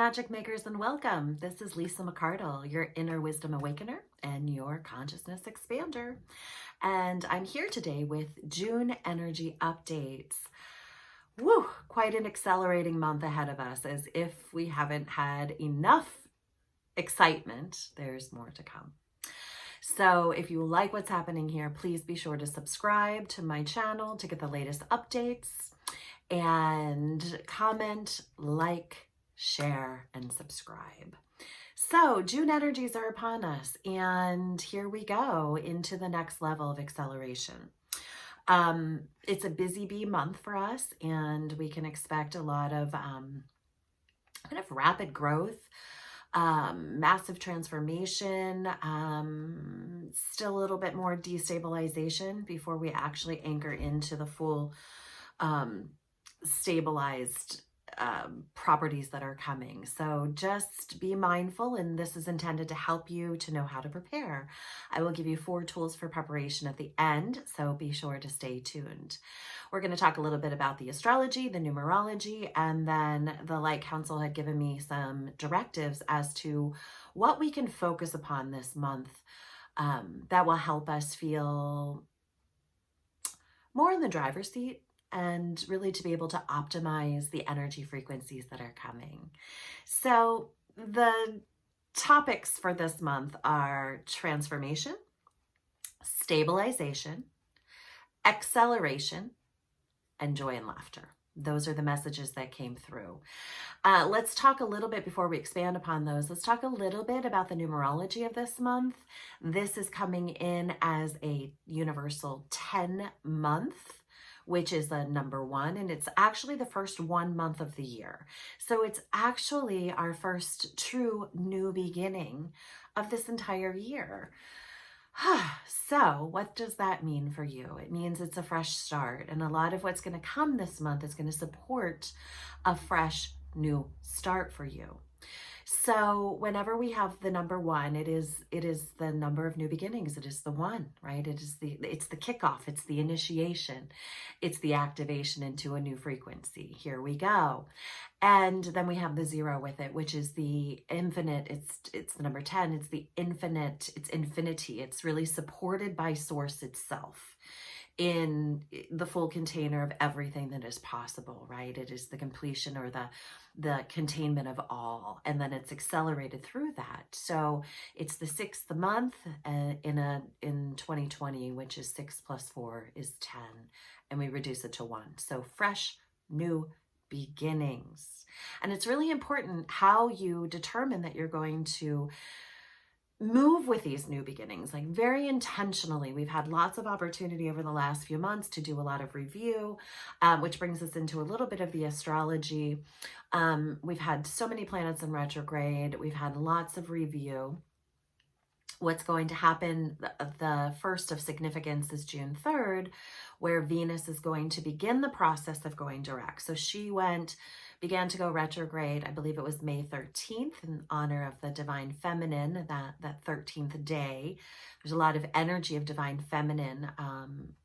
magic makers, and welcome. This is Lisa McCradle, your inner wisdom awakener and your consciousness expander. And I'm here today with June energy updates. Woo, quite an accelerating month ahead of us. As if we haven't had enough excitement, there's more to come. So if you like what's happening here, please be sure to subscribe to my channel to get the latest updates, and comment, like, share, and subscribe. So June energies are upon us, and here we go into the next level of acceleration. It's a busy bee month for us, and we can expect a lot of kind of rapid growth, massive transformation, still a little bit more destabilization before we actually anchor into the full stabilized properties that are coming. So just be mindful, and this is intended to help you to know how to prepare. I will give you 4 tools for preparation at the end, so be sure to stay tuned. We're going to talk a little bit about the astrology, the numerology, and then the Light Council had given me some directives as to what we can focus upon this month that will help us feel more in the driver's seat, and really to be able to optimize the energy frequencies that are coming. So the topics for this month are transformation, stabilization, acceleration, and joy and laughter. Those are the messages that came through. Let's talk a little bit, before we expand upon those, let's talk a little bit about the numerology of this month. This is coming in as a universal 10 month, which is the number 1, and it's actually the first 1 month of the year. So it's actually our first true new beginning of this entire year. So what does that mean for you? It means it's a fresh start, and a lot of what's going to come this month is going to support a fresh new start for you. So whenever we have the number 1, it is the number of new beginnings. It is the 1, right? It's the kickoff. It's the initiation. It's the activation into a new frequency. Here we go. And then we have the 0 with it, which is the infinite. It's the number 10. It's the infinite. It's infinity. It's really supported by source itself in the full container of everything that is possible, right? It is the completion, or the containment of all, and then it's accelerated through that. So it's the 6th month in 2020, which is 6 plus 4 is 10, and we reduce it to 1. So fresh new beginnings. And it's really important how you determine that you're going to move with these new beginnings, like very intentionally. We've had lots of opportunity over the last few months to do a lot of review, which brings us into a little bit of the astrology. We've had so many planets in retrograde. We've had lots of review. What's going to happen, the first of significance, is June 3rd, where Venus is going to begin the process of going direct. So she began to go retrograde, I believe it was May 13th, in honor of the divine feminine, that 13th day. There's a lot of energy of divine feminine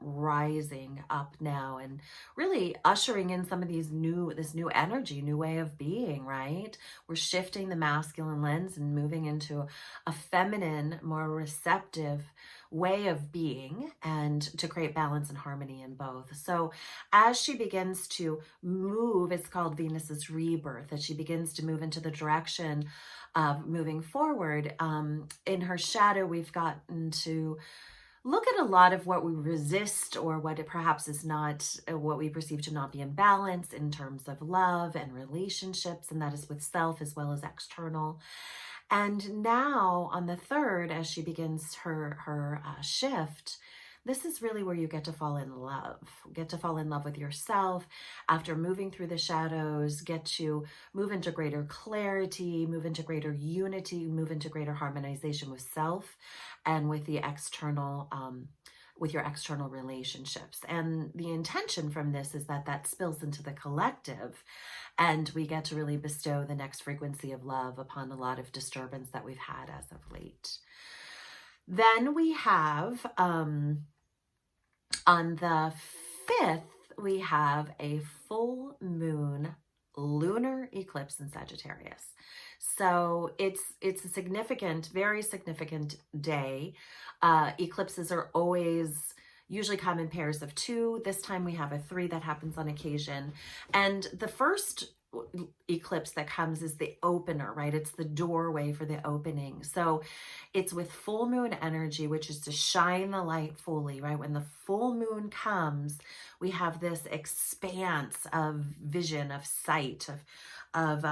rising up now, and really ushering in some of this new energy, new way of being, right? We're shifting the masculine lens and moving into a feminine, more receptive way of being, and to create balance and harmony in both. So as she begins to move, it's called Venus's rebirth, as she begins to move into the direction of moving forward. In her shadow, we've gotten to look at a lot of what we resist, or what it perhaps is not, what we perceive to not be in balance in terms of love and relationships, and that is with self as well as external. And now on the 3rd, as she begins her shift, this is really where you get to fall in love. Get to fall in love with yourself after moving through the shadows, get to move into greater clarity, move into greater unity, move into greater harmonization with self and with the external, with your external relationships. And the intention from this is that spills into the collective, and we get to really bestow the next frequency of love upon a lot of disturbance that we've had as of late. Then we have, on the 5th, we have a full moon lunar eclipse in Sagittarius. So it's a significant, very significant day. Eclipses are always usually come in pairs of two. This time we have a three that happens on occasion. And the first eclipse that comes is the opener, right? It's the doorway for the opening. So it's with full moon energy, which is to shine the light fully, right? When the full moon comes, we have this expanse of vision, of sight, of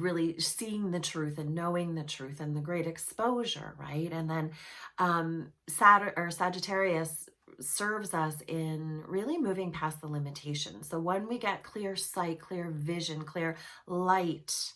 really seeing the truth and knowing the truth and the great exposure, right? And then Sagittarius serves us in really moving past the limitations. So when we get clear sight, clear vision, clear light,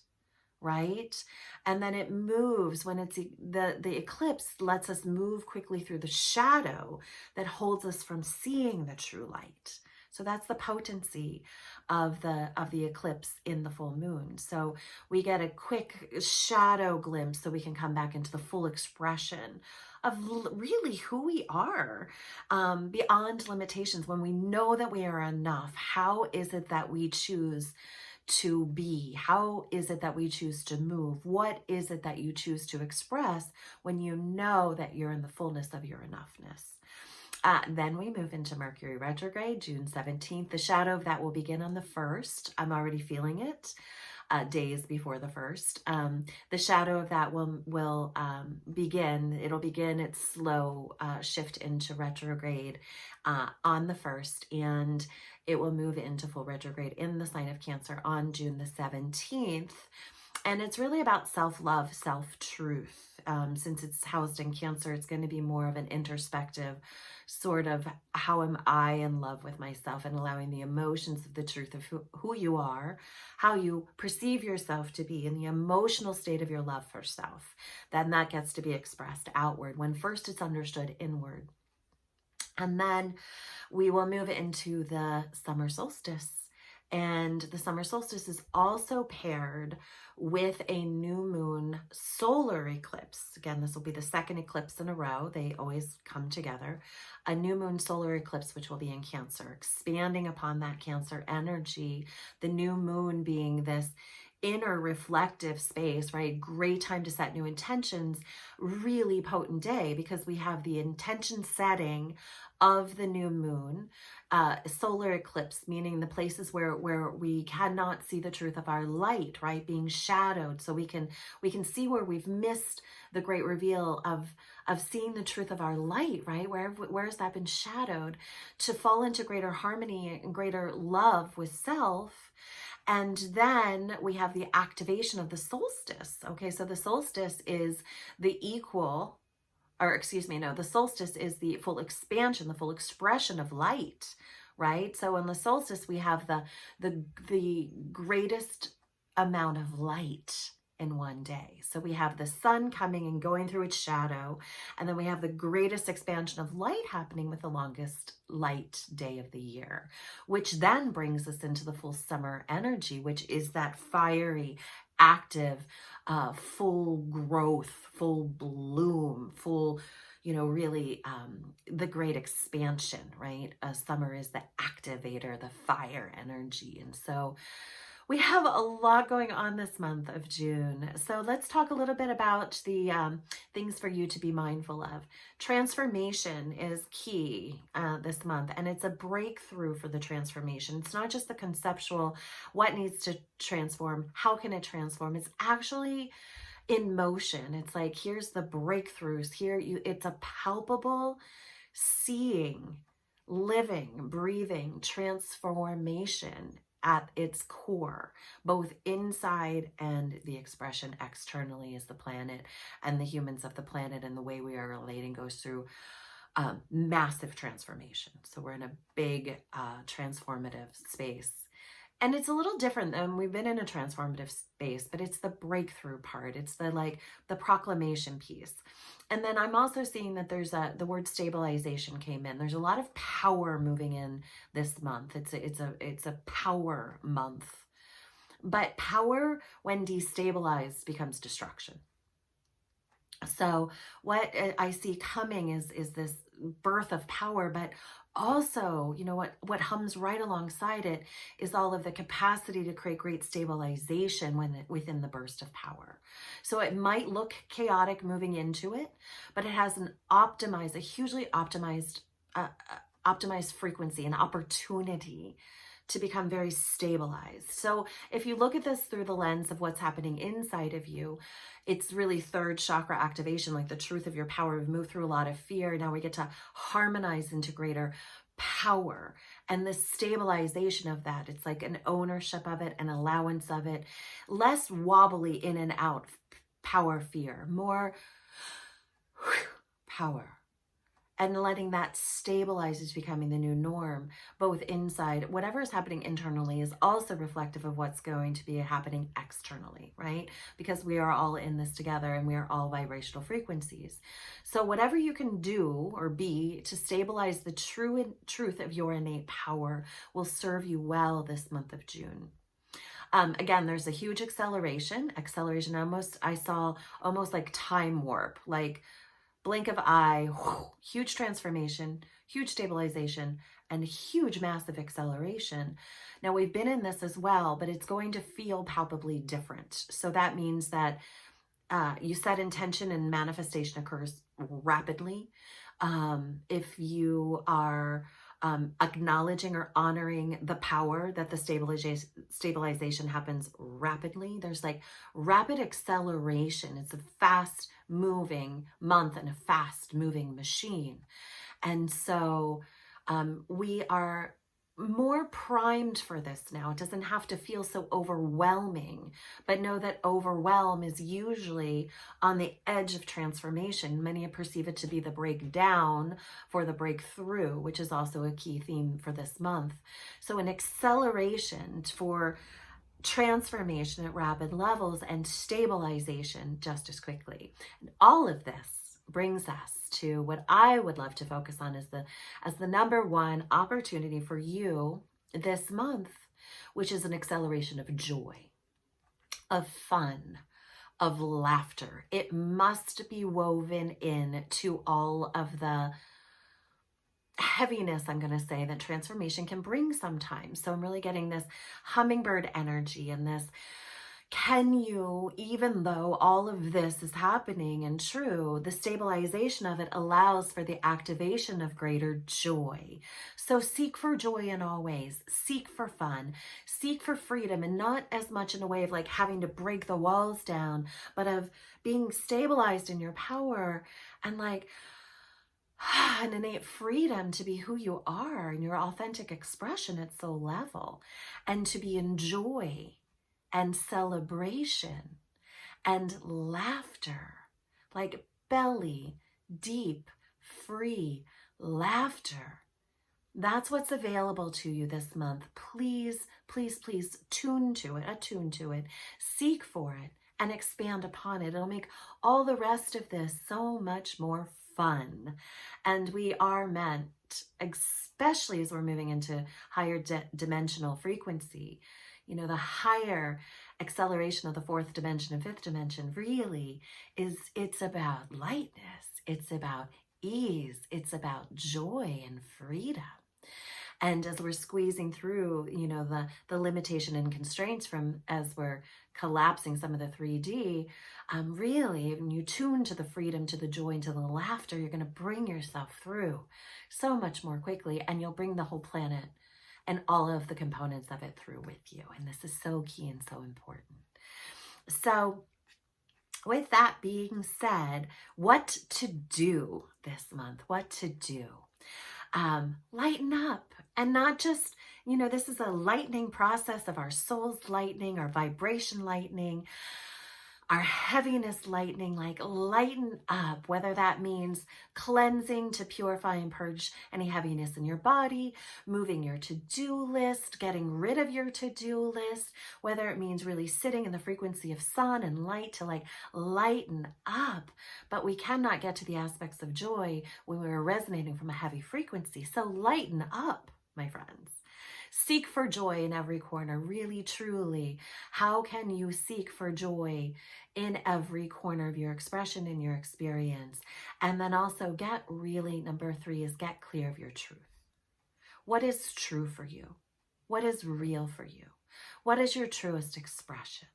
right? And then it moves when it's the eclipse lets us move quickly through the shadow that holds us from seeing the true light. So that's the potency of the eclipse in the full moon. So we get a quick shadow glimpse so we can come back into the full expression of really who we are, beyond limitations. When we know that we are enough, how is it that we choose to be? How is it that we choose to move? What is it that you choose to express when you know that you're in the fullness of your enoughness? Then we move into Mercury retrograde, June 17th. The shadow of that will begin on the 1st. I'm already feeling it. Days before the 1st. The shadow of that will begin. It'll begin its slow shift into retrograde on the 1st, and it will move into full retrograde in the sign of Cancer on June the 17th. And it's really about self-love, self-truth. Since it's housed in Cancer, it's going to be more of an introspective sort of how am I in love with myself, and allowing the emotions of the truth of who you are, how you perceive yourself to be, in the emotional state of your love for self. Then that gets to be expressed outward when first it's understood inward. And then we will move into the summer solstice. And the summer solstice is also paired with a new moon solar eclipse. Again, this will be the second eclipse in a row. They always come together. A new moon solar eclipse, which will be in Cancer, expanding upon that Cancer energy. The new moon being this inner reflective space, right? Great time to set new intentions. Really potent day because we have the intention setting of the new moon. Solar eclipse, meaning the places where we cannot see the truth of our light, right? Being shadowed, so we can see where we've missed the great reveal of seeing the truth of our light, right? Where has that been shadowed? To fall into greater harmony and greater love with self. And then we have the activation of the solstice. Okay, so the solstice is the equal, or excuse me, no, the solstice is the full expansion, the full expression of light, right? So in the solstice, we have the greatest amount of light in one day. So we have the sun coming and going through its shadow, and then we have the greatest expansion of light happening with the longest light day of the year, which then brings us into the full summer energy, which is that fiery, active, full growth, full bloom, full, really the great expansion, right? Summer is the activator, the fire energy. And so we have a lot going on this month of June. So let's talk a little bit about the things for you to be mindful of. Transformation is key this month, and it's a breakthrough for the transformation. It's not just the conceptual, what needs to transform, how can it transform? It's actually in motion. It's like, here's the breakthroughs. It's a palpable seeing, living, breathing transformation at its core, both inside and the expression externally, as the planet and the humans of the planet and the way we are relating goes through massive transformation. So we're in a big transformative space. And it's a little different than we've been in a transformative space, but it's the breakthrough part. It's the proclamation piece. And then I'm also seeing that there's the word stabilization came in. There's a lot of power moving in this month. It's a power month. But power, when destabilized, becomes destruction. So what I see coming is this birth of power, but also, what hums right alongside it is all of the capacity to create great stabilization within the burst of power. So it might look chaotic moving into it, but it has a hugely uh, optimized frequency, an opportunity to become very stabilized. So if you look at this through the lens of what's happening inside of you, it's really third chakra activation, like the truth of your power. We've moved through a lot of fear. Now we get to harmonize into greater power, and the stabilization of that. It's like an ownership of it, an allowance of it, less wobbly in and out power, fear, more power. And letting that stabilize is becoming the new norm, both inside. Whatever is happening internally is also reflective of what's going to be happening externally, right? Because we are all in this together and we are all vibrational frequencies. So whatever you can do or be to stabilize the truth of your innate power will serve you well this month of June. Again, there's a huge acceleration, I saw almost like time warp, like blink of eye, huge transformation, huge stabilization, and huge massive acceleration. Now we've been in this as well, but it's going to feel palpably different. So that means that you set intention and manifestation occurs rapidly. If you are acknowledging or honoring the power that the stabilization happens rapidly. There's like rapid acceleration. It's a fast moving month and a fast moving machine. And so we are more primed for this now. It doesn't have to feel so overwhelming, but know that overwhelm is usually on the edge of transformation. Many perceive it to be the breakdown for the breakthrough, which is also a key theme for this month. So an acceleration for transformation at rapid levels and stabilization just as quickly. And all of this brings us to what I would love to focus on as the number one opportunity for you this month, which is an acceleration of joy, of fun, of laughter. It must be woven in to all of the heaviness, I'm going to say, that transformation can bring sometimes. So I'm really getting this hummingbird energy and this, can you, even though all of this is happening and true, the stabilization of it allows for the activation of greater joy. So seek for joy in all ways, seek for fun, seek for freedom, and not as much in a way of like having to break the walls down, but of being stabilized in your power and like an innate freedom to be who you are and your authentic expression at soul level, and to be in joy and celebration and laughter, like belly, deep, free laughter. That's what's available to you this month. Please, please, please attune to it, seek for it, and expand upon it. It'll make all the rest of this so much more fun. And we are meant, especially as we're moving into higher dimensional frequency, the higher acceleration of the fourth dimension and fifth dimension really it's about lightness. It's about ease. It's about joy and freedom. And as we're squeezing through, the limitation and constraints from as we're collapsing some of the 3D, really, when you tune to the freedom, to the joy, and to the laughter, you're going to bring yourself through so much more quickly, and you'll bring the whole planet and all of the components of it through with you. And this is so key and so important. So with that being said, what to do this month? What to do? Lighten up, and not just, this is a lightening process of our soul's lightening, our vibration lightening, our heaviness lightening, like lighten up, whether that means cleansing to purify and purge any heaviness in your body, moving your to-do list, getting rid of your to-do list, whether it means really sitting in the frequency of sun and light to like lighten up. But we cannot get to the aspects of joy when we're resonating from a heavy frequency. So lighten up, my friends. Seek for joy in every corner, really, truly. How can you seek for joy in every corner of your expression, in your experience? And then also get really, number 3 is get clear of your truth. What is true for you? What is real for you? What is your truest expression?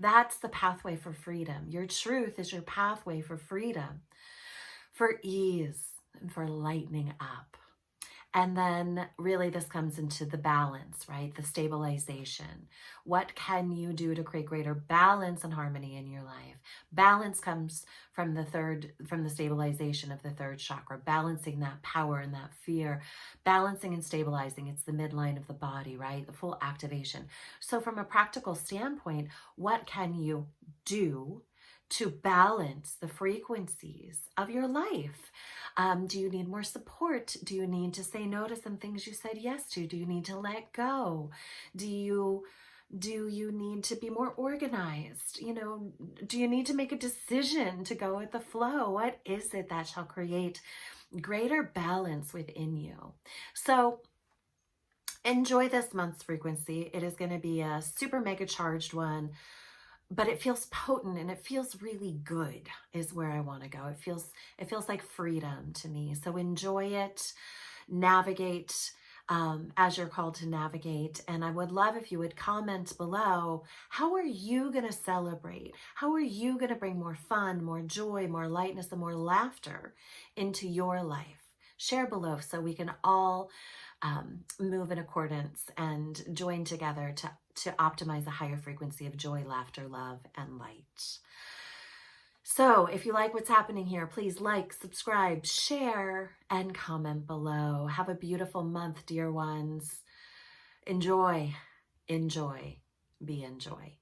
That's the pathway for freedom. Your truth is your pathway for freedom, for ease, and for lightening up. And then really this comes into the balance, right? The stabilization. What can you do to create greater balance and harmony in your life? Balance comes from the stabilization of the third chakra, balancing that power and that fear, balancing and stabilizing. It's the midline of the body, right? The full activation. So from a practical standpoint, what can you do to balance the frequencies of your life? Do you need more support? Do you need to say no to some things you said yes to? Do you need to let go? Do you need to be more organized? Do you need to make a decision to go with the flow? What is it that shall create greater balance within you? So enjoy this month's frequency. It is going to be a super mega charged one, but it feels potent and it feels really good is where I want to go. It feels like freedom to me. So enjoy it, navigate as you're called to navigate. And I would love if you would comment below, how are you going to celebrate? How are you going to bring more fun, more joy, more lightness, and more laughter into your life? Share below so we can all move in accordance and join together to optimize a higher frequency of joy, laughter, love, and light. So if you like what's happening here, please like, subscribe, share, and comment below. Have a beautiful month, dear ones. Enjoy, be in joy.